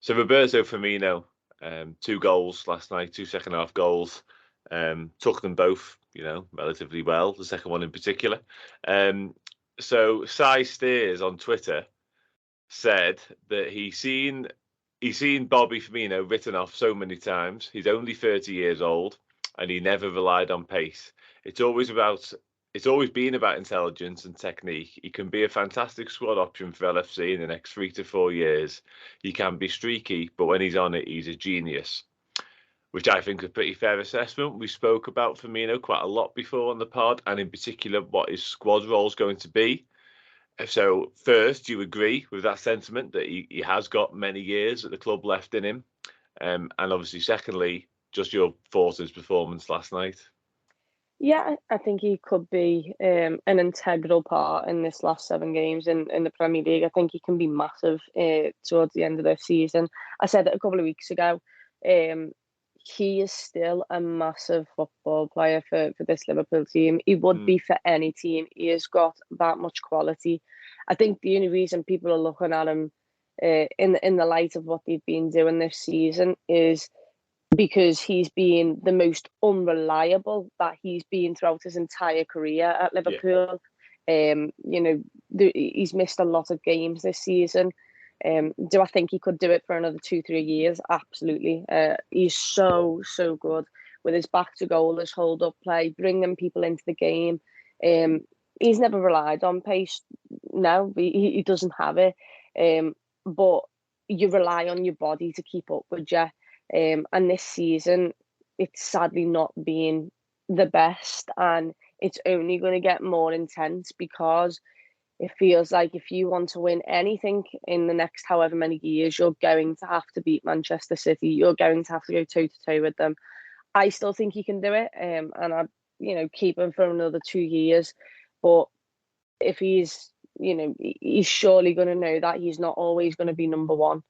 So Roberto Firmino, 2 goals last night, two second half goals. Took them both, relatively well. The second one in particular. Um, so Cy Steers on Twitter said that he's seen Bobby Firmino written off so many times. He's only 30 years old, and he never relied on pace. It's always about it's always been about intelligence and technique. He can be a fantastic squad option for LFC in the next 3 to 4 years. He can be streaky, but when he's on it, he's a genius, which I think is a pretty fair assessment. We spoke about Firmino quite a lot before on the pod, and in particular, what his squad role is going to be. So, first, do you agree with that sentiment that he has got many years at the club left in him? And obviously, secondly, just your thoughts on his performance last night. Yeah, I think he could be an integral part in this last 7 games in the Premier League. I think he can be massive towards the end of the season. I said it a couple of weeks ago. Um, he is still a massive football player for this Liverpool team. He would Mm, be for any team. He has got that much quality. I think the only reason people are looking at him in the light of what they've been doing this season is because he's been the most unreliable that he's been throughout his entire career at yeah, Liverpool. He's missed a lot of games this season. Do I think he could do it for another 2, 3 years? Absolutely. He's so good with his back to goal, his hold up play, bringing people into the game. Um, he's never relied on pace. No, he doesn't have it. But you rely on your body to keep up with you. And this season, it's sadly not been the best, and it's only going to get more intense because it feels like if you want to win anything in the next however many years, you're going to have to beat Manchester City. You're going to have to go toe to toe with them. I still think he can do it, and I, keep him for another 2 years. But if he's surely going to know that he's not always going to be number one.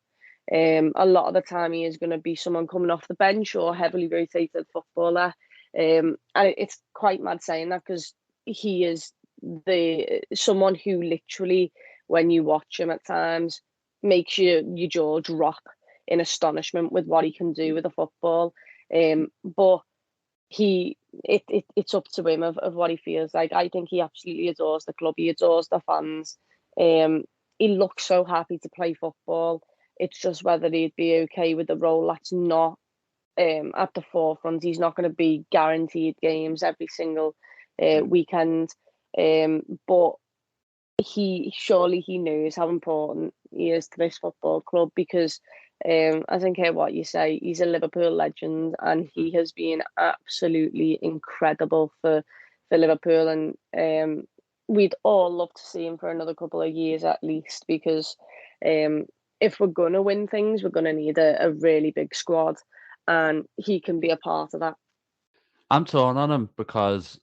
A lot of the time, he is going to be someone coming off the bench or heavily rotated footballer. And it's quite mad saying that because he is the someone who literally, when you watch him at times, makes your jaw drop in astonishment with what he can do with the football. But it's up to him of what he feels like. I think he absolutely adores the club. He adores the fans. He looks so happy to play football. It's just whether he'd be okay with the role that's not at the forefront. He's not going to be guaranteed games every single mm, weekend. But he knows how important he is to this football club because I don't care what you say, he's a Liverpool legend and mm. he has been absolutely incredible for Liverpool, and we'd all love to see him for another couple of years at least because um, if we're gonna win things, we're gonna need a really big squad, and he can be a part of that. I'm torn on him because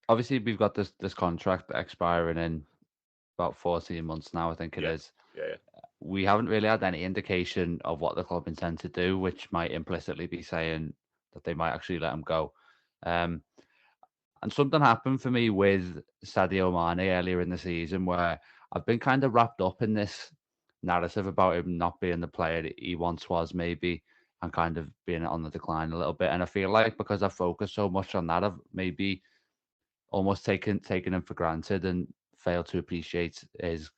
obviously we've got this contract expiring in about 14 months now, I think it Yeah, is. yeah, We haven't really had any indication of what the club intend to do, which might implicitly be saying that they might actually let him go. Um, and something happened for me with Sadio Mane earlier in the season where I've been kind of wrapped up in this narrative about him not being the player that he once was, maybe, and kind of being on the decline a little bit. And I feel like because I've focused so much on that, I've maybe almost taken him for granted and failed to appreciate his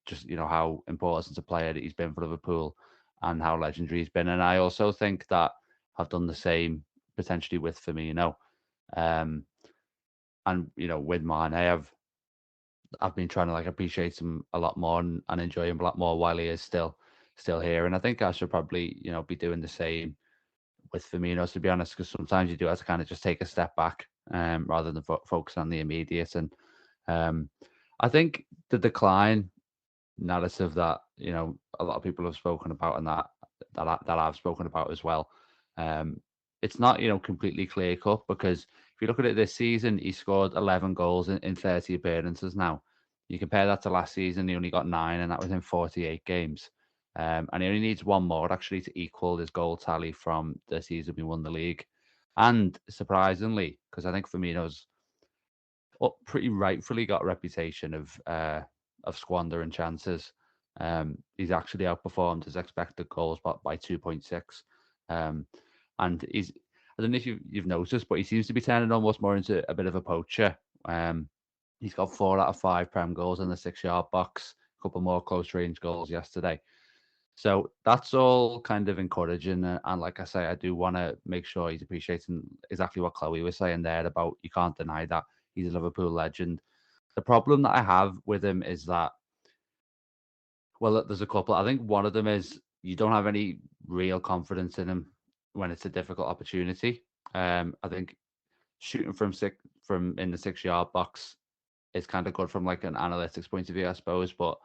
just how important a player that he's been for Liverpool and how legendary he's been. And I also think that I've done the same potentially with Firmino. Um, and with Mane, I've been trying to appreciate him a lot more and enjoy him a lot more while he is still here. And I think I should probably be doing the same with Firmino, to be honest, because sometimes you do have to kind of just take a step back rather than focus on the immediate. And um, I think the decline narrative that a lot of people have spoken about and that I've spoken about as well. Um, it's not completely clear cut because if you look at it this season, he scored 11 goals in 30 appearances. Now you compare that to last season, he only got 9, and that was in 48 games. And he only needs one more actually to equal his goal tally from the season we won the league. And surprisingly, because I think Firmino's pretty rightfully got a reputation of squandering chances. He's actually outperformed his expected goals by 2.6. And I don't know if you've noticed, but he seems to be turning almost more into a bit of a poacher. He's got 4 out of 5 Prem goals in the 6-yard box, a couple more close range goals yesterday. So that's all kind of encouraging. And like I say, I do want to make sure he's appreciating exactly what Chloe was saying there about you can't deny that he's a Liverpool legend. The problem that I have with him is that, well, there's a couple. I think one of them is you don't have any real confidence in him when it's a difficult opportunity. I think shooting from in the 6-yard box is kind of good from like an analytics point of view, I suppose, but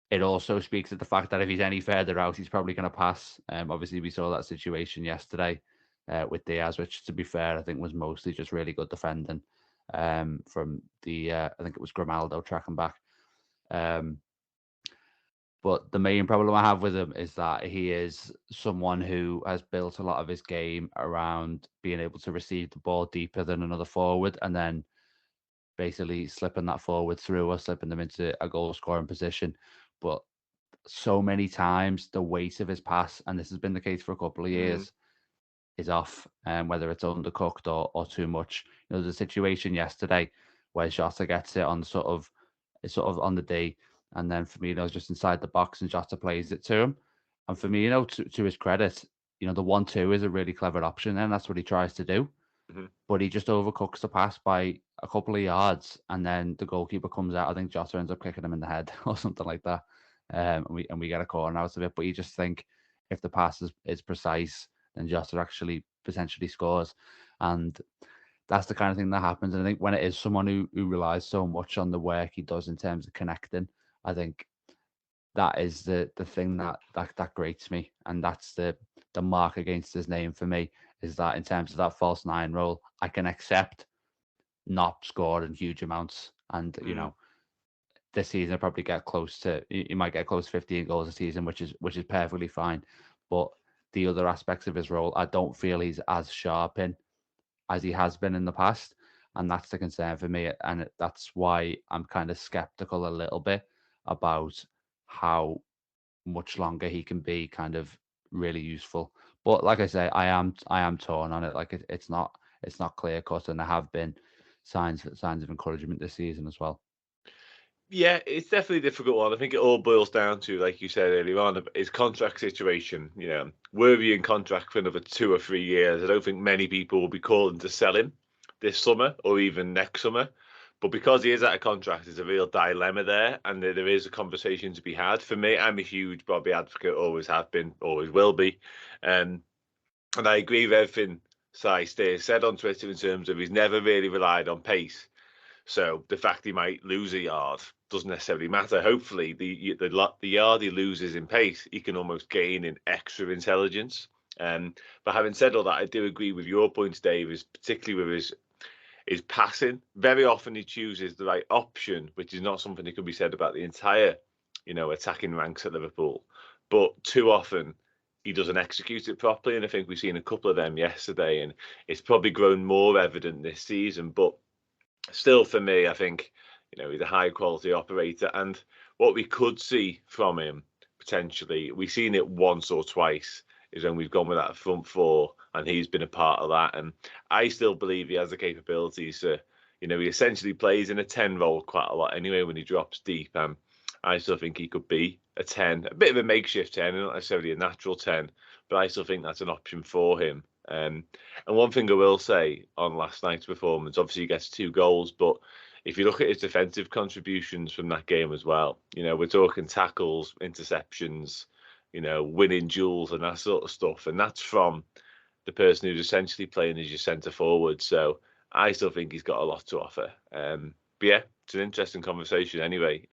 it also speaks to the fact that if he's any further out, he's probably going to pass. Obviously, we saw that situation yesterday with Diaz, which, to be fair, I think was mostly just really good defending from the, I think it was Grimaldo tracking back. But the main problem I have with him is that he is someone who has built a lot of his game around being able to receive the ball deeper than another forward and then basically slipping that forward through or slipping them into a goal scoring position. But so many times the weight of his pass, and this has been the case for a couple of years, is off, whether it's undercooked or too much. You know, the situation yesterday where Jota gets it on sort of on the D, and then Firmino's just inside the box and Jota plays it to him. And Firmino, to his credit, you know, the 1-2 is a really clever option, and that's what he tries to do. But he just overcooks the pass by a couple of yards, and then the goalkeeper comes out. I think Jota ends up kicking him in the head or something like that, and we get a corner out of it. But you just think if the pass is precise, then Jota actually potentially scores, and that's the kind of thing that happens. And I think when it is someone who relies so much on the work he does in terms of connecting, I think that is the thing that grates me, and that's the mark against his name for me, is that in terms of that false 9 role, I can accept not scoring huge amounts, and you know, this season I probably get close to, you might get close to 15 goals a season, which is perfectly fine. But the other aspects of his role, I don't feel he's as sharp in as he has been in the past, and that's the concern for me. And that's why I'm kind of skeptical a little bit about how much longer he can be kind of really useful. But like I say, I am torn on it. Like it's not clear cut, and there have been signs of encouragement this season as well. Yeah, it's definitely a difficult one. I think it all boils down to, like you said earlier on, his contract situation. You know, were he in contract for another 2 or 3 years, I don't think many people will be calling to sell him this summer or even next summer. But because he is out of contract, there's a real dilemma there, and there is a conversation to be had. For me, I'm a huge Bobby advocate, always have been, always will be. And I agree with everything Si said on Twitter in terms of he's never really relied on pace. So the fact he might lose a yard doesn't necessarily matter. Hopefully, the yard he loses in pace, he can almost gain in extra intelligence. But having said all that, I do agree with your points, Dave, is particularly with his passing. Very often he chooses the right option, which is not something that could be said about the entire, you know, attacking ranks at Liverpool. But too often he doesn't execute it properly, and I think we've seen a couple of them yesterday, and it's probably grown more evident this season. But still, for me, I think, you know, he's a high quality operator, and what we could see from him potentially, we've seen it once or twice, is when we've gone with that front four, and he's been a part of that. And I still believe he has the capabilities to, you know, he essentially plays in a 10 role quite a lot anyway when he drops deep. I still think he could be a 10, a bit of a makeshift 10, not necessarily a natural 10, but I still think that's an option for him. And one thing I will say on last night's performance, obviously he gets 2 goals, but if you look at his defensive contributions from that game as well, you know, we're talking tackles, interceptions, you know, winning duels and that sort of stuff. And that's from the person who's essentially playing as your centre forward. So I still think he's got a lot to offer. But yeah, it's an interesting conversation anyway.